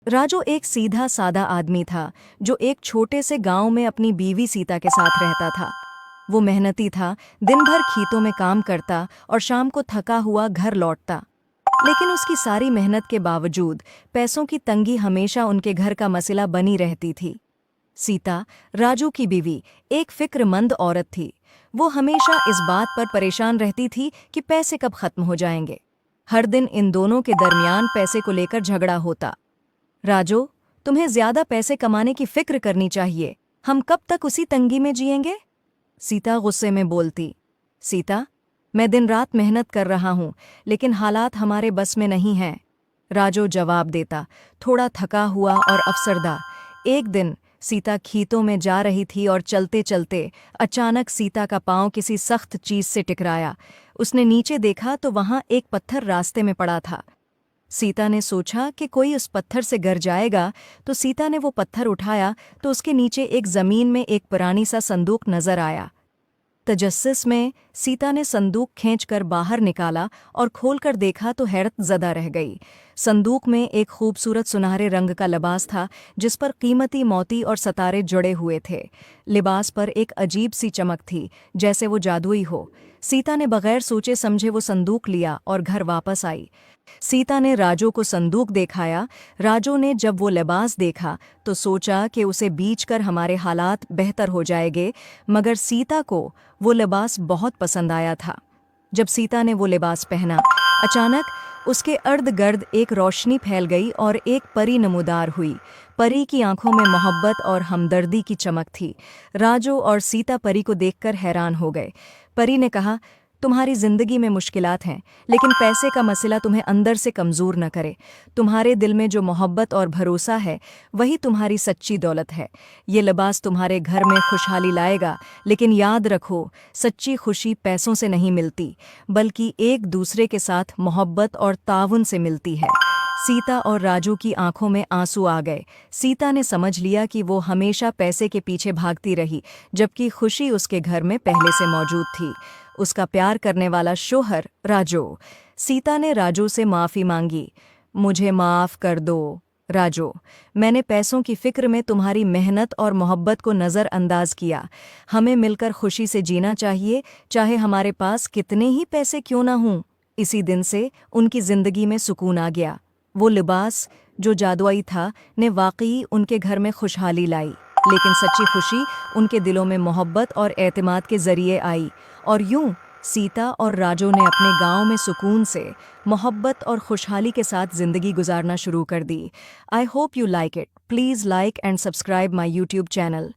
राजू एक सीधा सादा आदमी था जो एक छोटे से गांव में अपनी बीवी सीता के साथ रहता था। वो मेहनती था, दिन भर खेतों में काम करता और शाम को थका हुआ घर लौटता। लेकिन उसकी सारी मेहनत के बावजूद पैसों की तंगी हमेशा उनके घर का मसला बनी रहती थी। सीता, राजू की बीवी, एक फिक्रमंद औरत थी। वो हमेशा इस बात पर परेशान रहती थी कि पैसे कब खत्म हो जाएंगे। हर दिन इन दोनों के दरमियान पैसे को लेकर झगड़ा होता। राजू, तुम्हें ज्यादा पैसे कमाने की फिक्र करनी चाहिए। हम कब तक उसी तंगी में जिएंगे? सीता गुस्से में बोलती। सीता, मैं दिन रात मेहनत कर रहा हूं, लेकिन हालात हमारे बस में नहीं हैं। राजू जवाब देता, थोड़ा थका हुआ और अफसरदा। एक दिन सीता खेतों में जा रही थी और चलते चलते अचानक सीता का पांव किसी सख्त चीज से टकराया। उसने नीचे देखा तो वहां एक पत्थर रास्ते में पड़ा था। सीता ने सोचा कि कोई उस पत्थर से गिर जाएगा, तो सीता ने वो पत्थर उठाया तो उसके नीचे एक जमीन में एक पुरानी सा संदूक नजर आया। तजस्सुस में सीता ने संदूक खींचकर बाहर निकाला और खोलकर देखा तो हैरत ज़दा रह गई। संदूक में एक खूबसूरत सुनहरे रंग का लिबास था जिस पर कीमती मोती और सितारे जुड़े हुए थे। लिबास पर एक अजीब सी चमक थी, जैसे वो जादुई हो। सीता ने बगैर सोचे समझे वो संदूक लिया और घर वापस आई। सीता ने राजू को संदूक दिखाया। राजू ने जब वो लिबास देखा तो सोचा कि उसे बेचकर हमारे हालात बेहतर हो जाएंगे, मगर सीता को वो लिबास बहुत पसंद आया था। जब सीता ने वो लिबास पहना, अचानक उसके अर्द गिर्द एक रोशनी फैल गई और एक परी नमूदार हुई। परी की आंखों में मोहब्बत और हमदर्दी की चमक थी। राजू और सीता परी को देखकर हैरान हो गए। परी ने कहा, तुम्हारी जिंदगी में मुश्किलात हैं, लेकिन पैसे का मसला तुम्हें अंदर से कमज़ोर न करे। तुम्हारे दिल में जो मोहब्बत और भरोसा है, वही तुम्हारी सच्ची दौलत है। ये लिबास तुम्हारे घर में खुशहाली लाएगा, लेकिन याद रखो, सच्ची खुशी पैसों से नहीं मिलती, बल्कि एक दूसरे के साथ मोहब्बत और ताउन से मिलती है। सीता और राजू की आंखों में आंसू आ गए। सीता ने समझ लिया कि वो हमेशा पैसे के पीछे भागती रही, जबकि खुशी उसके घर में पहले से मौजूद थी। उसका प्यार करने वाला शोहर राजू। सीता ने राजू से माफ़ी मांगी। मुझे माफ़ कर दो राजू, मैंने पैसों की फिक्र में तुम्हारी मेहनत और मोहब्बत को नज़रअंदाज किया। हमें मिलकर खुशी से जीना चाहिए, चाहे हमारे पास कितने ही पैसे क्यों ना हों। इसी दिन से उनकी ज़िंदगी में सुकून आ गया। वो लिबास जो जादुई था ने वाकई उनके घर में खुशहाली लाई, लेकिन सच्ची खुशी उनके दिलों में मोहब्बत और एतमाद के ज़रिए आई। और यूं सीता और राजू ने अपने गांव में सुकून से, मोहब्बत और खुशहाली के साथ ज़िंदगी गुजारना शुरू कर दी। I hope you like it. Please like and subscribe my YouTube channel.